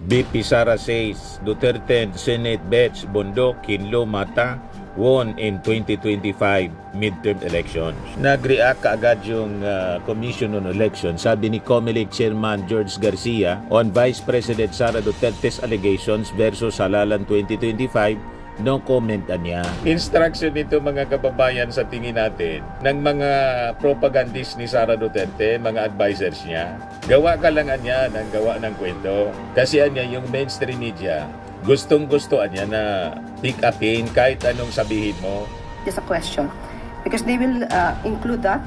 BP Sara says Duterte and Senate Bets Bondok, Kinlo, Mata won in 2025 midterm elections. Nag-react kaagad yung Commission on Elections, sabi ni COMELEC Chairman George Garcia on Vice President Sara Duterte's allegations versus halalan 2025. No comment niya. Instruction nito mga kababayan sa tingin natin ng mga propagandist ni Sara Duterte, mga advisors niya. Gawa ka lang niya ng gawa ng kwento. Kasi niya yung mainstream media, gustong-gusto niya na pick upin kahit anong sabihin mo. Just a question. Because they will include that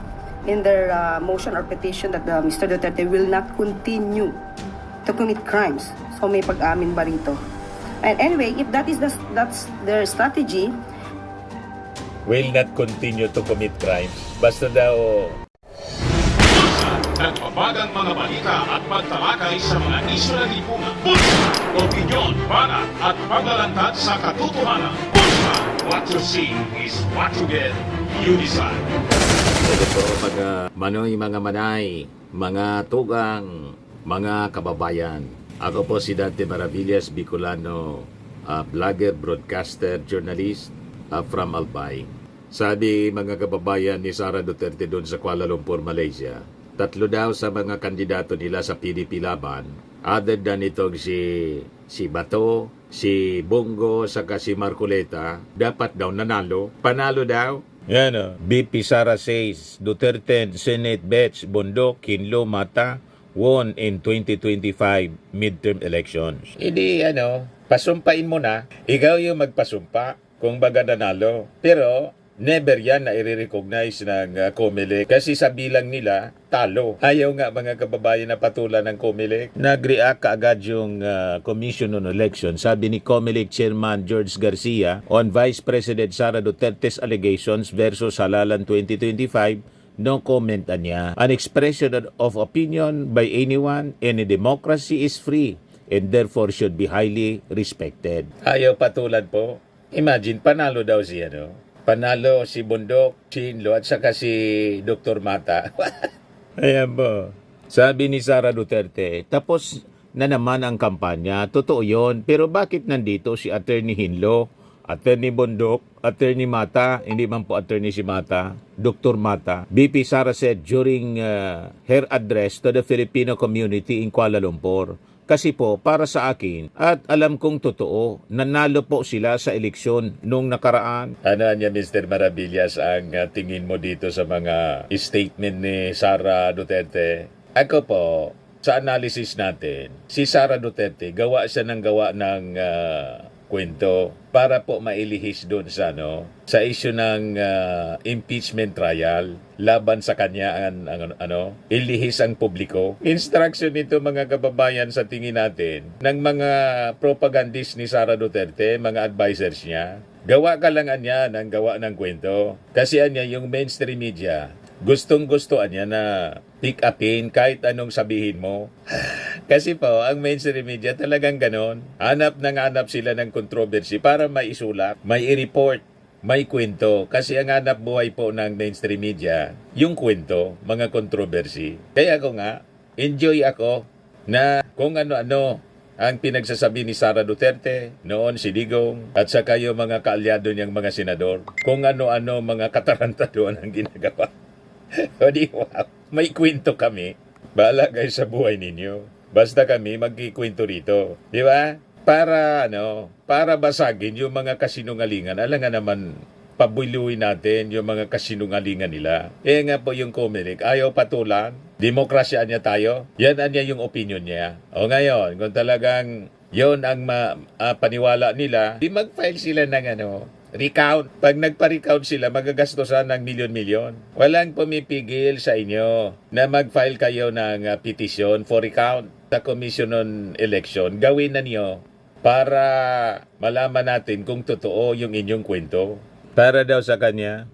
in their motion or petition that Mr. Duterte will not continue to commit crimes. So may pag-amin ba rito? And anyway, if that's their strategy, Will not continue to commit crimes. Basta daw nagbabagang mga balita at pagtalakay sa mga isyu ng lipunan. Pulsa, opinyon, banat at paglalantad sa katotohanan. Pulsa, what you see is what you get. You decide. ito po mga manoy, mga manay, mga tugang, mga kababayan. Ako po si Dante Maravillas, Bicolano, vlogger, broadcaster, journalist from Albay. Sabi mga kababayan ni Sara Duterte doon sa Kuala Lumpur, Malaysia, 3 daw sa mga kandidato nila sa PDP laban, other than itong si Bato, si Bongo, saka si Marcoleta, dapat daw nanalo. Panalo daw. Yan o. BP Sara says Duterte and Senate Bets Bondok, Kinlo, Mata won in 2025 midterm elections. Hindi pasumpain mo na. Ikaw yung magpasumpa kung baga nanalo. Pero never yan na i-recognize ng COMELEC kasi sa bilang nila, talo. Ayaw nga mga kababayan na patulan ng COMELEC. Nag-react kaagad yung Commission on Elections, sabi ni COMELEC Chairman George Garcia on Vice President Sara Duterte's allegations versus halalan 2025. No comment niya. An expression of opinion by anyone in a democracy is free and therefore should be highly respected. Ayaw patulan po. Imagine, panalo daw siya, Panalo si Bondok, si Inlo, at saka si Dr. Mata. Ayan po. Sabi ni Sara Duterte, tapos na naman ang kampanya. Totoo yon. Pero bakit nandito si Attorney Hinlo, Attorney Bondok, Attorney Mata, hindi man po Attorney si Mata, Dr. Mata? BP Sara said during her address to the Filipino community in Kuala Lumpur, kasi po, para sa akin, at alam kong totoo, nanalo po sila sa eleksyon nung nakaraan. Ano niya, Mr. Maravillas, ang tingin mo dito sa mga statement ni Sara Duterte? Ako po, sa analysis natin, si Sara Duterte, gawa siya ng kwento para po mailihis doon sa sa issue ng impeachment trial laban sa kanya ilihis ang publiko. Instruction nito mga kababayan sa tingin natin ng mga propagandist ni Sara Duterte, mga advisors niya. Gawa ka lang niya ng gawa ng kwento. Kasi niya yung mainstream media, gustong-gusto niya na pick upin kahit anong sabihin mo. Kasi po, ang mainstream media talagang ganon. Hanap sila ng controversy para may isulat, may i-report, may kwento. Kasi ang hanap buhay po ng mainstream media, yung kwento, mga controversy. Kaya ako nga, enjoy ako na kung ano-ano ang pinagsasabi ni Sara Duterte, noon si Digong, at saka yung mga kaalyado niyang mga senador, kung ano-ano mga katarantaduan ang ginagawa. O di wow, may kwento kami. Bahala kayo sa buhay ninyo. Basta kami magkikwento rito. Di ba? Para para basagin yung mga kasinungalingan. Alam nga naman, pabuiluin natin yung mga kasinungalingan nila. Nga po yung COMELEC, ayaw patulan. Demokrasya niya tayo. Yan niya yung opinion niya. O ngayon, kung talagang yon ang paniwala nila, di mag-file sila ng recount. Pag nagpa-recount sila, magagastosan ng milyon-milyon. Walang pumipigil sa inyo na mag-file kayo ng petition for recount sa Commission on Election. Gawin na niyo para malaman natin kung totoo yung inyong kwento. Para daw sa kanya,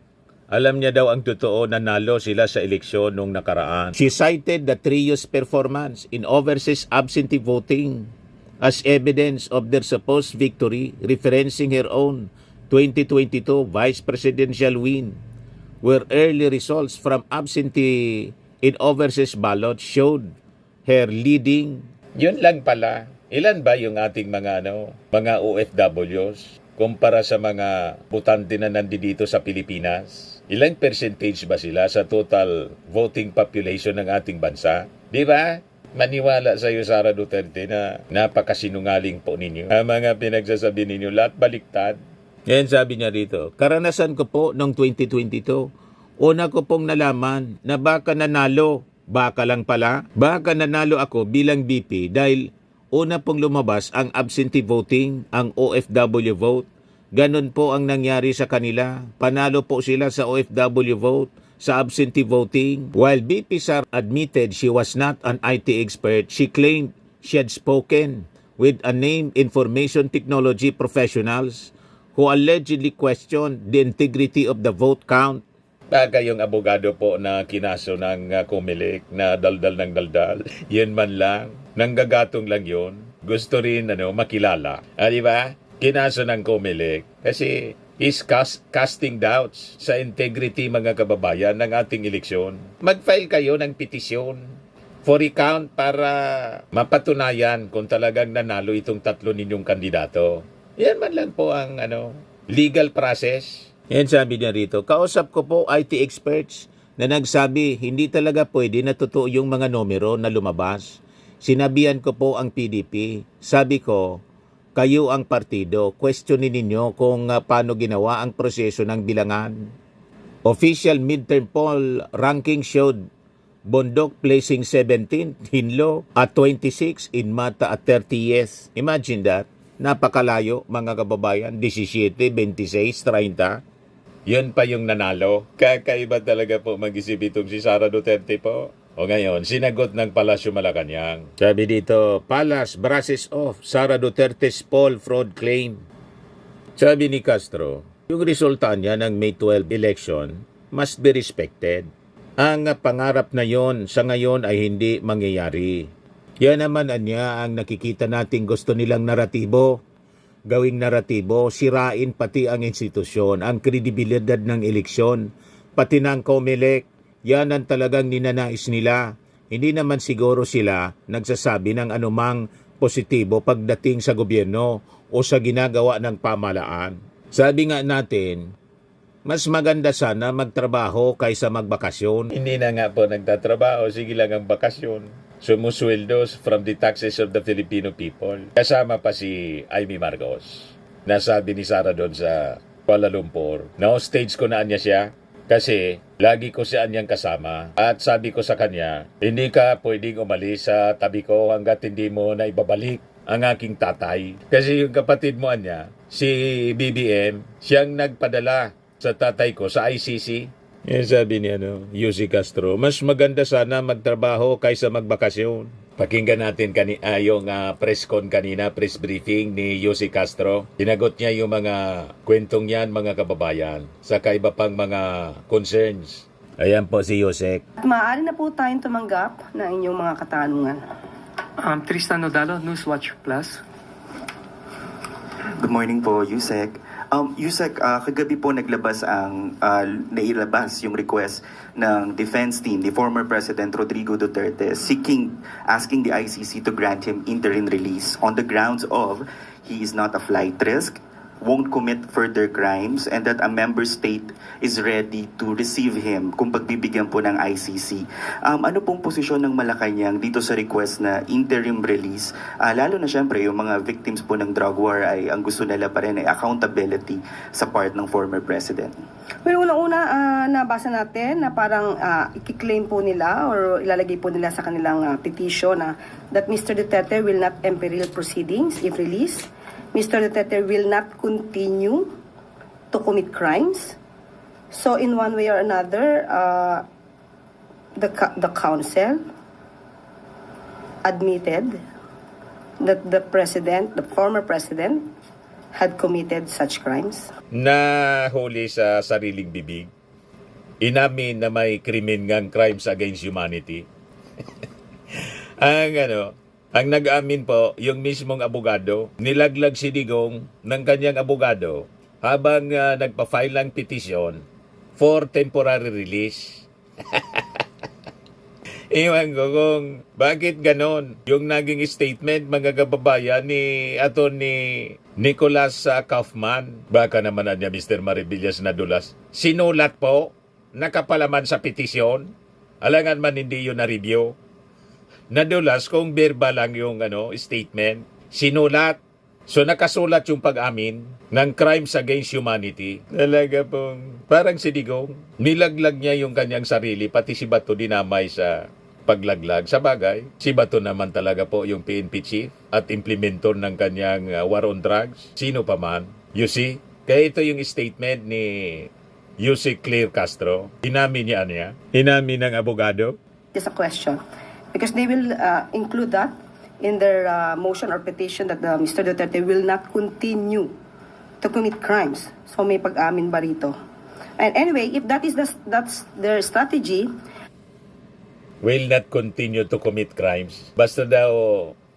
alam niya daw ang totoo, nanalo sila sa eleksyon nung nakaraan. She cited the trio's performance in overseas absentee voting as evidence of their supposed victory, referencing her own 2022 vice presidential win, where early results from absentee in overseas ballots showed her leading. Yun lang pala. Ilan ba yung ating mga OFWs kumpara sa mga butante na nandito sa Pilipinas? Ilang percentage ba sila sa total voting population ng ating bansa? Di ba? Maniwala sa iyo, Sara Duterte, na napakasinungaling po ninyo. Ang mga pinagsasabi ninyo, lahat baliktad. Yan sabi niya rito, karanasan ko po noong 2022, una ko pong nalaman na baka nanalo, baka lang pala, baka nanalo ako bilang BP dahil una pong lumabas ang absentee voting, ang OFW vote. Ganon po ang nangyari sa kanila. Panalo po sila sa OFW vote, sa absentee voting. While BP Sara admitted she was not an IT expert, she claimed she had spoken with unnamed information technology professionals who allegedly questioned the integrity of the vote count. Baka yung abogado po na kinaso ng Comelec na daldal ng daldal, yun man lang, nanggagatong lang yun. Gusto rin makilala. Di ba? Kinaso ng Comelec kasi is casting doubts sa integrity, mga kababayan, ng ating eleksyon. Mag-file kayo ng petisyon for recount para mapatunayan kung talagang nanalo itong tatlo ninyong kandidato. Yan man lang po ang legal process. Yan sabi niya rito. Kausap ko po IT experts na nagsabi hindi talaga pwede na totoo yung mga numero na lumabas. Sinabihan ko po ang PDP. Sabi ko, kayo ang partido. Questionin ninyo kung paano ginawa ang proseso ng bilangan. Official midterm poll ranking showed Bondok placing 17th, Hinlo at 26, Inmata at 30th. Imagine that. Napakalayo, mga kababayan, 17, 26, 30. Yun pa yung nanalo. Kakaiba talaga po mag-isip itong si Sara Duterte po. O ngayon, sinagot ng Palasyo Malacanang. Sabi dito, Palas brushes off Sara Duterte's poll fraud claim. Sabi ni Castro, yung resulta niya ng May 12 election must be respected. Ang pangarap na yon sa ngayon ay hindi mangyayari. Yan naman niya ang nakikita nating gusto nilang naratibo. Gawing naratibo, sirain pati ang institusyon, ang kredibilidad ng eleksyon, pati ng Comelec. Yan ang talagang ninanais nila. Hindi naman siguro sila nagsasabi ng anumang positibo pagdating sa gobyerno o sa ginagawa ng pamahalaan. Sabi nga natin, mas maganda sana magtrabaho kaysa magbakasyon. Hindi na nga po nagtatrabaho, sige lang ang bakasyon. Sumusweldos from the taxes of the Filipino people. Kasama pa si Amy Marcos. Nasabi ni Sara doon sa Kuala Lumpur, na-stage ko na niya siya kasi lagi ko siya niyang kasama. At sabi ko sa kanya, hindi ka pwedeng umalis sa tabi ko hanggat hindi mo na ibabalik ang aking tatay. Kasi yung kapatid mo niya, si BBM, siyang nagpadala sa tatay ko sa ICC. Sabi niya, Yussi Castro, mas maganda sana magtrabaho kaysa magbakasyon. Pakinggan natin yung press con kanina, press briefing ni Yussi Castro. Sinagot niya yung mga kwentong yan, mga kababayan, sa iba pang mga concerns. Ayan po si Yusek. Maaari na po tayong tumanggap ng inyong mga katanungan. Tristan Nodalo, Newswatch Plus. Good morning po, Yusek. Yusek, kagabi po nailabas yung request ng defense team, the former President Rodrigo Duterte, asking the ICC to grant him interim release on the grounds of he is not a flight risk, won't commit further crimes, and that a member state is ready to receive him kung pagbibigyan po ng ICC. Ano pong posisyon ng Malacanang dito sa request na interim release? Lalo na syempre yung mga victims po ng drug war ay ang gusto nila pa rin ay accountability sa part ng former president. Well, unang-una, nabasa natin na parang i-claim po nila or ilalagay po nila sa kanilang petition na that Mr. Duterte will not imperil proceedings if released. Mr. Duterte will not continue to commit crimes. So in one way or another, the council admitted that the former president, had committed such crimes. Nahuli sa sariling bibig. Inamin na may krimen ngang crimes against humanity. Ang nag-amin po, yung mismong abogado, nilaglag si Digong ng kanyang abogado habang nagpa-file ng petisyon for temporary release. Iwan ko kung bakit ganon yung naging statement mga kababayan ni Atty. Nicholas Kaufman. Baka naman niya Mr. Maribillas na dulas. Sinulat po, nakapalaman sa petisyon. Alangan man hindi yun na-review. Nadulas kung verbal lang yung statement. Sinulat. So nakasulat yung pag-amin ng crimes against humanity. Talaga pong parang si Digong. Nilaglag niya yung kanyang sarili, pati si Bato dinamay sa paglaglag. Sa bagay, si Bato naman talaga po yung PNP chief at implementor ng kanyang war on drugs. Sino pa man. You see? Kaya ito yung statement ni Yusek Claire Castro. Inamin niya. Inamin ng abogado. Just a question. Because they will include that in their motion or petition that Mr. Duterte will not continue to commit crimes. So may pag-amin ba rito? And anyway, if that's their strategy, Will not continue to commit crimes. Basta daw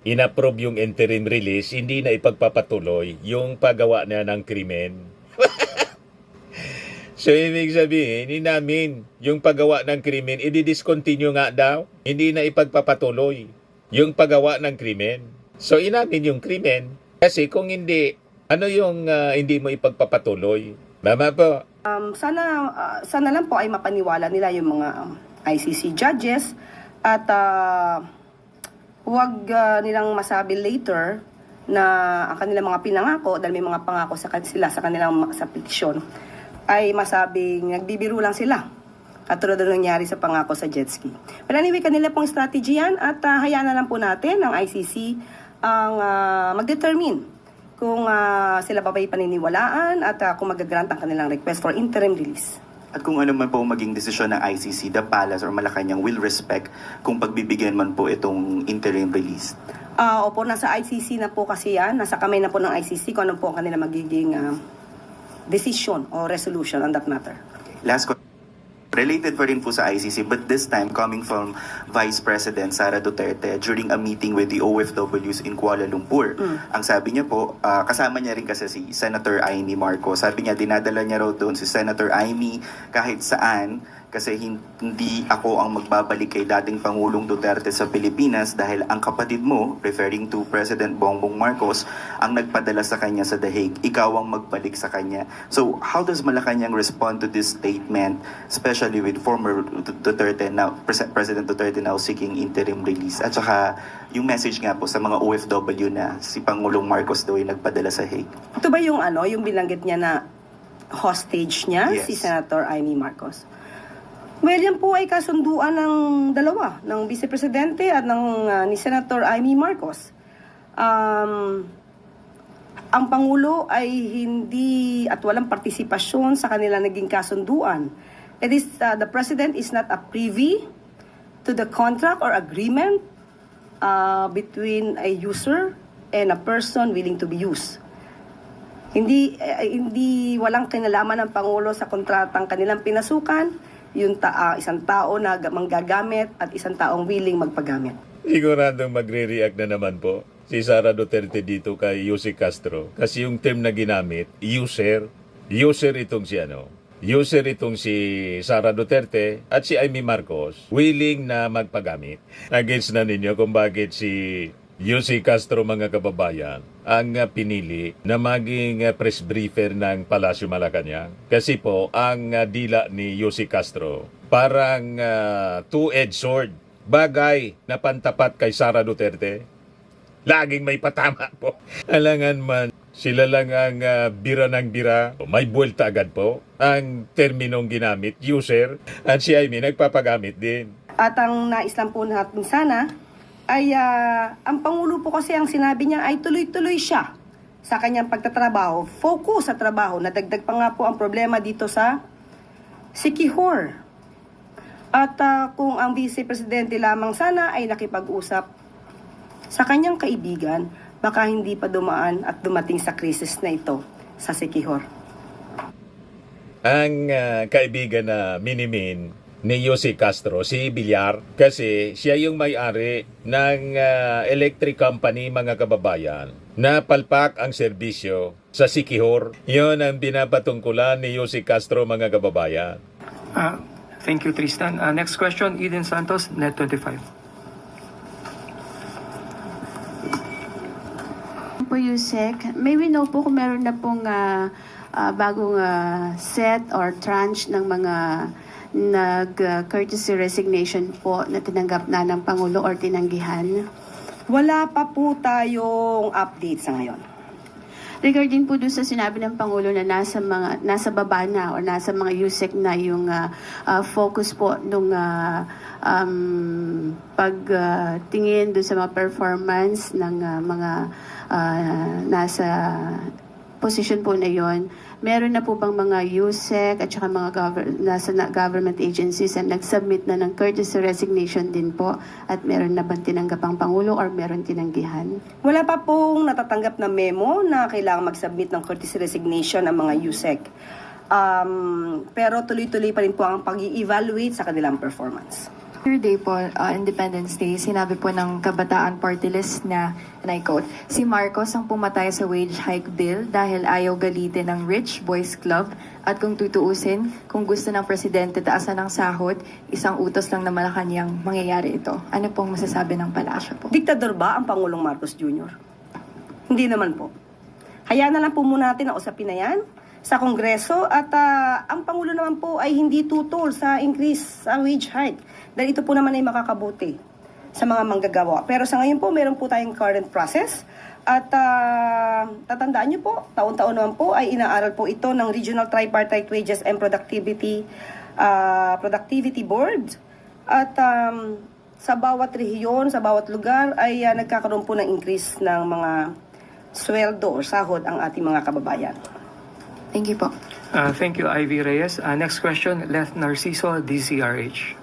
inapprove yung interim release, hindi na ipagpapatuloy yung paggawa niya ng krimen. So, ibig sabihin, inamin yung paggawa ng krimen, i-discontinue nga daw. Hindi na ipagpapatuloy yung paggawa ng krimen. So, inamin yung krimen. Kasi kung hindi, ano yung hindi mo ipagpapatuloy? Mama po. sana lang po ay mapaniwala nila yung mga ICC judges at huwag nilang masabi later na ang kanilang mga pinangako, dahil may mga pangako sila sa kanilang sa petisyon, ay masabing nagbibiro lang sila. Katulad na nangyari sa pangako sa jet ski. But anyway, kanila pong strategy yan at hayaan na lang po natin ang ICC ang mag-determine kung sila ba ba'y paniniwalaan at kung mag-grant ang kanilang request for interim release. At kung ano man po maging desisyon ng ICC, the Palace or Malacanang will respect kung pagbibigyan man po itong interim release. Opo, nasa ICC na po kasi yan. Nasa kamay na po ng ICC kung ano po ang kanilang magiging decision or resolution on that matter. Last question. Related pa rin po sa ICC, but this time coming from Vice President Sara Duterte during a meeting with the OFWs in Kuala Lumpur. Ang sabi niya po, kasama niya rin kasi si Senator Amy Marcos. Sabi niya, dinadala niya raw doon si Senator Amy kahit saan kasi hindi ako ang magbabalik kay dating Pangulong Duterte sa Pilipinas dahil ang kapatid mo, referring to President Bongbong Marcos, ang nagpadala sa kanya sa The Hague. Ikaw ang magbalik sa kanya. So, how does Malacanang respond to this statement, especially with former Duterte now, President Duterte now seeking interim release? At saka, yung message nga po sa mga OFW na si Pangulong Marcos daw ay nagpadala sa Hague. Ito ba yung yung binanggit niya na hostage niya, Yes. si Senator Amy Marcos? Well, yan po ay kasunduan ng dalawa, ng Vice Presidente at ni Senator Amy Marcos. Ang Pangulo ay hindi at walang partisipasyon sa kanila naging kasunduan. It is, the President is not a privy to the contract or agreement between a user and a person willing to be used. Hindi walang kinalaman ng Pangulo sa kontratang kanilang pinasukan, yung isang tao na manggagamit at isang taong willing magpagamit. Siguradong magre-react na naman po si Sara Duterte dito kay Yusek Castro. Kasi yung term na ginamit, user itong si Sara Duterte at si Amy Marcos willing na magpagamit. Against na ninyo kung bakit si Yusek Castro, mga kababayan, ang pinili na maging press briefer ng Palasyo Malacanang. Kasi po, ang dila ni Yusek Castro, parang two-edged sword. Bagay na pantapat kay Sara Duterte. Laging may patama po. Alangan man, sila lang ang bira ng bira. May buwelta agad po. Ang terminong ginamit, user, at si Amy nagpapagamit din. At ang nais lang po natin sana ay ang Pangulo po kasi ang sinabi niya ay tuloy-tuloy siya sa kanyang pagtatrabaho, focus sa trabaho. Nadagdag pa nga po ang problema dito sa Siquijor. At kung ang Vice Presidente lamang sana ay nakipag-usap sa kanyang kaibigan, baka hindi pa dumaan at dumating sa krisis na ito sa Siquijor. Ang kaibigan na minimin ni Yusek Castro, si Villar, kasi siya yung may-ari ng electric company, mga kababayan, na palpak ang serbisyo sa Siquijor. Yun ang binapatungkulan ni Yusek Castro, mga kababayan. Thank you, Tristan. Next question, Eden Santos, Net 25. Po Yusek, may we know po kung meron na pong bagong set or tranche ng mga nag-courtesy resignation po na tinanggap na ng Pangulo or tinanggihan? Wala pa po tayong update sa ngayon. Regarding po doon sa sinabi ng Pangulo na nasa baba na or nasa mga USEC na yung focus po nung pagtingin doon sa mga performance ng mga nasa position po na yon, meron na po bang mga USEC at saka mga nasa government agencies na nag-submit na ng courtesy resignation din po at meron na bang tinanggap ang Pangulo or meron tinanggihan? Wala pa pong natatanggap na memo na kailangan mag-submit ng courtesy resignation ng mga USEC. Pero tuloy-tuloy pa rin po ang pag-i-evaluate sa kanilang performance. Yesterday po, Independence Day, sinabi po ng Kabataan Party List na, and I quote, si Marcos ang pumatay sa wage hike bill dahil ayaw galitin ng Rich Boys Club at kung tutuusin, kung gusto ng presidente taasan ng sahod, isang utos lang na Malacanang mangyayari ito. Ano pong masasabi ng palasyo po? Diktador ba ang Pangulong Marcos Jr.? Hindi naman po. Hayaan na lang po muna natin ang usapin na yan sa Kongreso at ang Pangulo naman po ay hindi tutol sa increase sa wage hike. Dahil ito po naman ay makakabuti sa mga manggagawa. Pero sa ngayon po, meron po tayong current process. At tatandaan nyo po, taon-taon naman po ay inaaral po ito ng Regional Tripartite Wages and Productivity Board. At sa bawat rehiyon, sa bawat lugar ay nagkakaroon po ng increase ng mga sweldo o sahod ang ating mga kababayan. Thank you po. Thank you, Ivy Reyes. Next question, Leth Narciso, DZRH.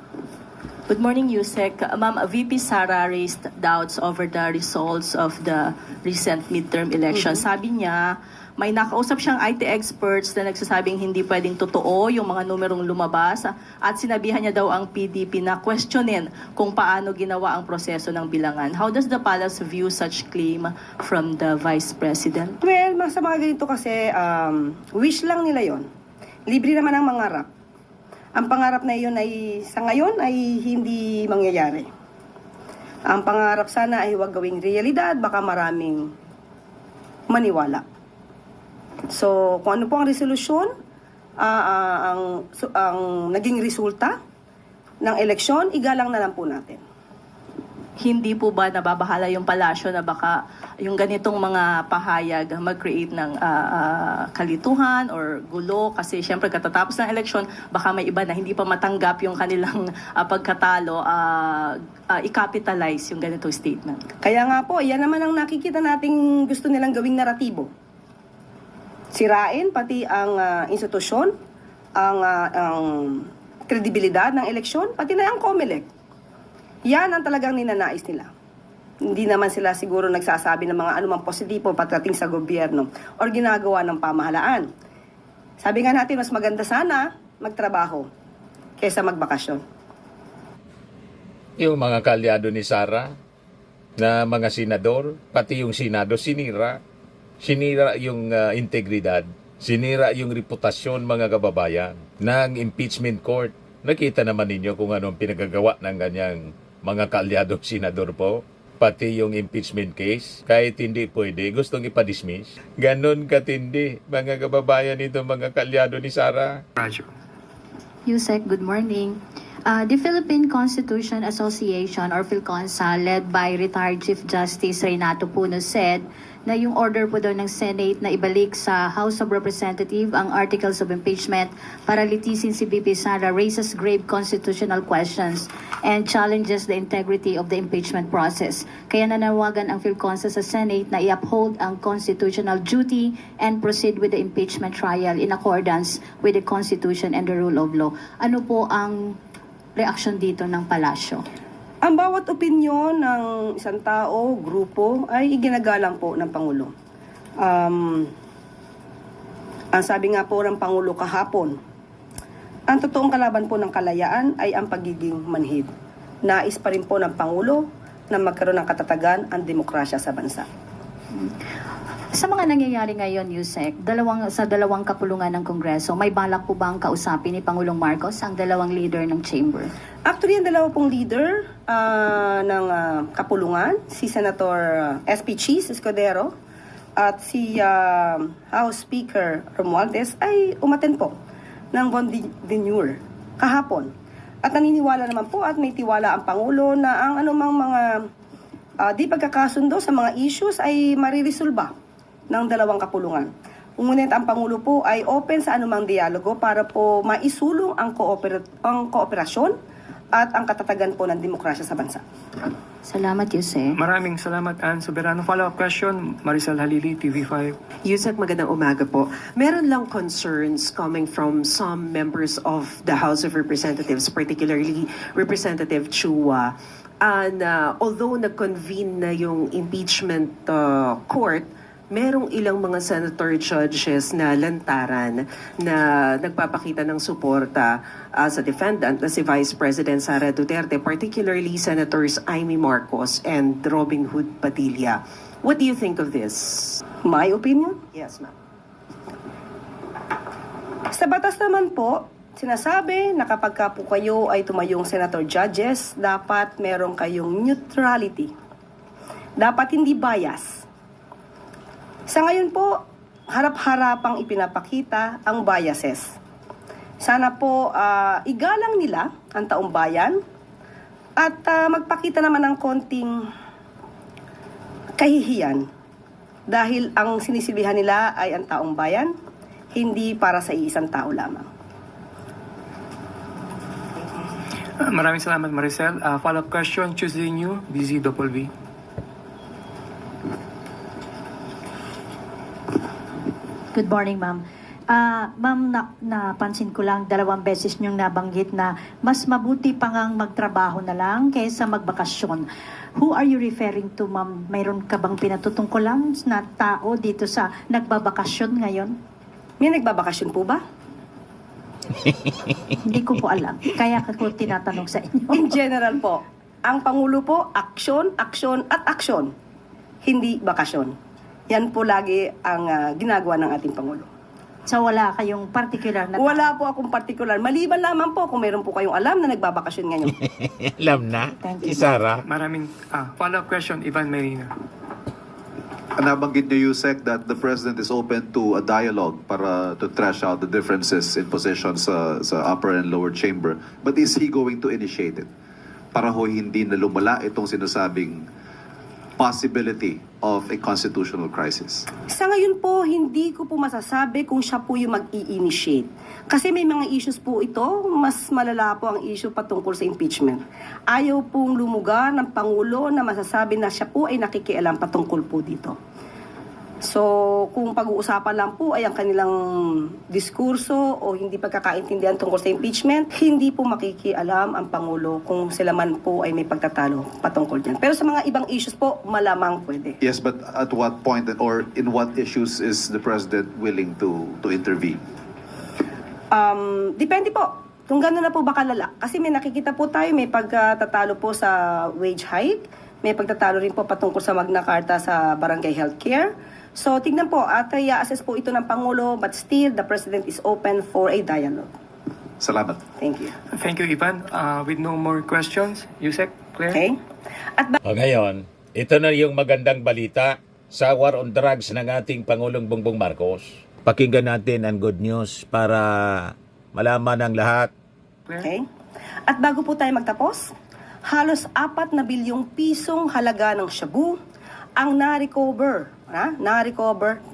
Good morning, Yusek. Ma'am, VP Sara raised doubts over the results of the recent midterm election. Sabi niya, may nakausap siyang IT experts na nagsasabing hindi pwedeng totoo yung mga numerong lumabas at sinabihan niya daw ang PDP na questionin kung paano ginawa ang proseso ng bilangan. How does the palace view such claim from the Vice President? Well, sa mga ganito kasi, wish lang nila yon. Libre naman ang mangarap. Ang pangarap na iyon ay sa ngayon ay hindi mangyayari. Ang pangarap sana ay huwag gawing realidad, baka maraming maniwala. So, kung ano po ang resolusyon, ang naging resulta ng eleksyon, igalang na lang po natin. Hindi po ba nababahala yung palasyo na baka yung ganitong mga pahayag mag-create ng kalituhan or gulo kasi syempre katatapos ng eleksyon baka may iba na hindi pa matanggap yung kanilang pagkatalo i-capitalize yung ganitong statement. Kaya nga po, yan naman ang nakikita nating gusto nilang gawing naratibo. Sirain pati ang institusyon, ang kredibilidad ng eleksyon, pati na ang COMELEC. Yan ang talagang ninanais nila. Hindi naman sila siguro nagsasabi ng mga anumang positibo pagdating sa gobyerno o ginagawa ng pamahalaan. Sabi nga natin, mas maganda sana magtrabaho kaysa magbakasyon. Yung mga kalyado ni Sara na mga senador, pati yung Senado, sinira yung integridad, sinira yung reputasyon mga kababayan ng impeachment court. Nakita naman ninyo kung anong pinagagawa ng ganyang mga kaalyadong senador po, pati yung impeachment case, kahit hindi pwede, gustong ipadismiss. Ganon katindi, mga kababayan nito, mga kaalyado ni Sara. Radyo. Yusek, good morning. The Philippine Constitution Association or PhilConsa led by retired Chief Justice Renato Puno said na yung order po daw ng Senate na ibalik sa House of Representatives ang Articles of Impeachment para litisin si VP Sara raises grave constitutional questions and challenges the integrity of the impeachment process. Kaya nanawagan ang PhilConsa sa Senate na i-uphold ang constitutional duty and proceed with the impeachment trial in accordance with the Constitution and the rule of law. Ano po ang reaksyon dito ng palasyo? Ang bawat opinyon ng isang tao, grupo, ay iginagalang po ng Pangulo. Ang sabi nga po ng Pangulo kahapon, ang totoong kalaban po ng kalayaan ay ang pagiging manhid. Nais pa rin po ng Pangulo na magkaroon ng katatagan ang demokrasya sa bansa. Sa mga nangyayari ngayon, Yusek, sa dalawang kapulungan ng Kongreso, may balak po ba ang kausapin ni Pangulong Marcos ang dalawang leader ng chamber? Actually, ang dalawa pong leader ng kapulungan, si Senator SP Cheese Escudero at si House Speaker Romualdez ay umaten po ng Bondignur kahapon. At naniniwala naman po at may tiwala ang Pangulo na ang anumang mga di pagkakasundo sa mga issues ay mariresolba ng dalawang kapulungan. Ngunit ang Pangulo po ay open sa anumang dialogo para po maisulong ang kooperasyon at ang katatagan po ng demokrasya sa bansa. Salamat, Yusek. Maraming salamat, Ann Soberano. Follow-up question, Maricel Halili, TV5. Yusek, magandang umaga po. Meron lang concerns coming from some members of the House of Representatives, particularly Representative Chua. And although nag-convene na yung impeachment court, merong ilang mga senator judges na lantaran na nagpapakita ng suporta sa defendant na si Vice President Sara Duterte, particularly Senators Amy Marcos and Robin Hood Padilla. What do you think of this? My opinion? Yes, ma'am. Sa batas naman po, sinasabi na kapag ka po kayo ay tumayong senator judges, dapat meron kayong neutrality. Dapat hindi bias. Sa ngayon po, harap-harapang ipinapakita ang biases. Sana po igalang nila ang taong bayan at magpakita naman ng konting kahihiyan dahil ang sinisilbihan nila ay ang taong bayan, hindi para sa iisang tao lamang. Maraming salamat, Maricel. Follow-up question, Tuesday New, BZWV. Good morning, ma'am. Ma'am, napansin ko lang 2 beses niyong nabanggit na mas mabuti pa ngang magtrabaho na lang kaysa magbakasyon. Who are you referring to, ma'am? Mayroon ka bang pinatutungkulan na tao dito sa nagbabakasyon ngayon? May nagbabakasyon po ba? Hindi ko po alam. Kaya ko tinatanong sa inyo. In general po, ang Pangulo po, aksyon, aksyon at aksyon. Hindi bakasyon. Yan po lagi ang ginagawa ng ating Pangulo. So wala kayong particular na Wala po akong partikular. Maliban lamang po kung meron po kayong alam na nagbabakasyon ngayon. Alam na, Thank si you. Sarah. Maraming follow-up question, Ivan Marina. Nabanggit niyo, Yusek, that the President is open to a dialogue para to trash out the differences in positions sa upper and lower chamber. But is he going to initiate it? Para ho hindi na lumala itong sinasabing possibility of a constitutional crisis. Sa ngayon po, hindi ko po masasabi kung siya po yung mag-i-initiate. Kasi may mga issues po ito, mas malala po ang issue patungkol sa impeachment. Ayaw pong lumugar ng Pangulo na masasabi na siya po ay nakikialam patungkol po dito. So, kung pag-uusapan lang po ay ang kanilang diskurso o hindi pagkakaintindihan tungkol sa impeachment, hindi po makikialam ang Pangulo kung sila man po ay may pagtatalo patungkol dyan. Pero sa mga ibang issues po, malamang pwede. Yes, but at what point or in what issues is the President willing to intervene? Depende po. Kung gano'n na po ba kalala. Kasi may nakikita po tayo, may pagtatalo po sa wage hike, may pagtatalo rin po patungkol sa Magna Carta sa barangay healthcare. So, tignan po, at i-assess po ito ng Pangulo, but still, the President is open for a dialogue. Salamat. Thank you. Thank you, Ivan. With no more questions, Yusek, Claire? Okay? At Ngayon, ito na yung magandang balita sa war on drugs ng ating Pangulong Bongbong Marcos. Pakinggan natin ang good news para malaman ng lahat. Okay? At bago po tayo magtapos, halos 4 na bilyong pisong halaga ng shabu ang na-recover,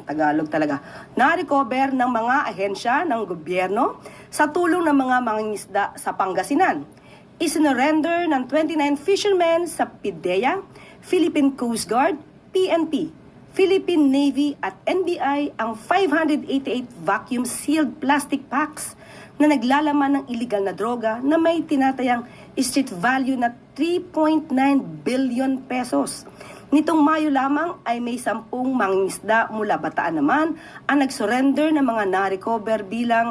Tagalog talaga, na-recover ng mga ahensya ng gobyerno sa tulong ng mga mangingisda sa Pangasinan. Isinurrender ng 29 fishermen sa PIDEA, Philippine Coast Guard, PNP, Philippine Navy at NBI ang 588 vacuum-sealed plastic packs na naglalaman ng illegal na droga na may tinatayang street value na 3.9 billion pesos. Nitong Mayo lamang ay may 10 mangingisda mula Bataan naman ang nag-surrender ng mga na-recover bilang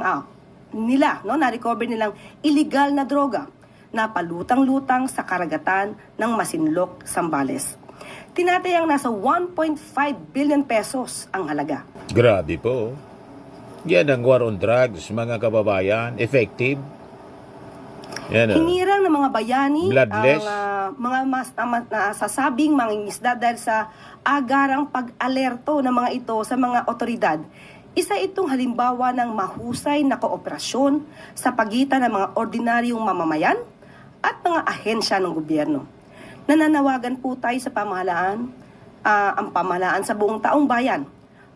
na-recover nilang illegal na droga na palutang-lutang sa karagatan ng Masinloc, Zambales. Tinatayang nasa 1.5 billion pesos ang halaga. Grabe po. Yan ang war on drugs, mga kababayan. Effective. Yan o. Hinirang ng mga bayani Bloodless. ang mga nasasabing mangingisda dahil sa agarang pag-alerto ng mga ito sa mga otoridad. Isa itong halimbawa ng mahusay na kooperasyon sa pagitan ng mga ordinaryong mamamayan at mga ahensya ng gobyerno. Nananawagan po tayo sa pamahalaan, ang pamahalaan sa buong taong bayan.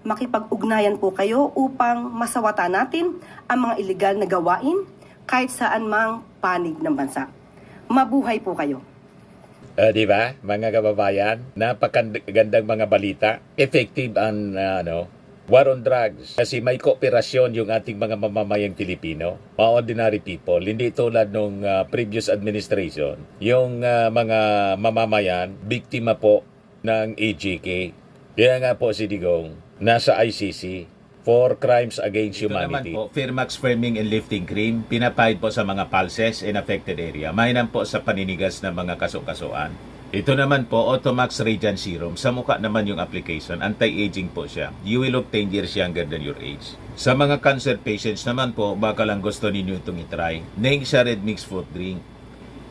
Makipag-ugnayan po kayo upang masawata natin ang mga iligal na gawain kahit saan mang panig ng bansa. Mabuhay po kayo. Di ba, mga kababayan? Napakagandang mga balita. Effective ang war on drugs. Kasi may kooperasyon yung ating mga mamamayang Pilipino, mga ordinary people. Hindi tulad nung previous administration. Yung mga mamamayan, biktima po ng AJK. Kaya nga po si Digong, nasa ICC for crimes against humanity. Ito naman po, Fairmax Firming and Lifting Cream, pinapahid po sa mga pulses in affected area. Mainam po sa paninigas ng mga kaso-kasuan. Ito naman po, Automax Radiant Serum. Sa mukha naman yung application, anti-aging po siya. You will look 10 years younger than your age. Sa mga cancer patients naman po, baka lang gusto ninyo itong itry. Neng siya red mixed fruit drink.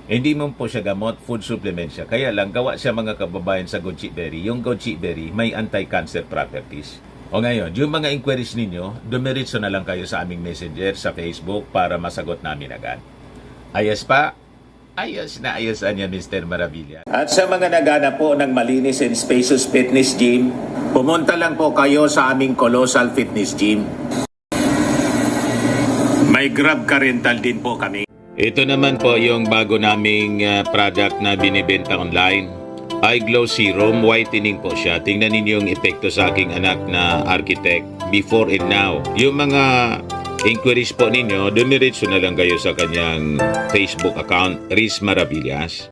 Hindi mo po siya gamot, food supplement siya. Kaya lang, gawa siya mga kababayan sa goji berry. Yung goji berry, may anti-cancer properties. O ngayon, yung mga inquiries ninyo, dumiritso na lang kayo sa aming messenger sa Facebook para masagot namin agad. Ayos pa? Ayos na ayos niya, Mr. Maravilla. At sa mga naghanap po ng malinis and spacious fitness gym, pumunta lang po kayo sa aming Colossal Fitness Gym. May Grab ka rental din po kami. Ito naman po yung bago naming product na binibenta online. Eye Glow Serum, whitening po siya. Tingnan ninyo yung epekto sa aking anak na architect before and now. Yung mga inquiries po ninyo, dumiretso na lang kayo sa kanyang Facebook account, Riz Maravillas.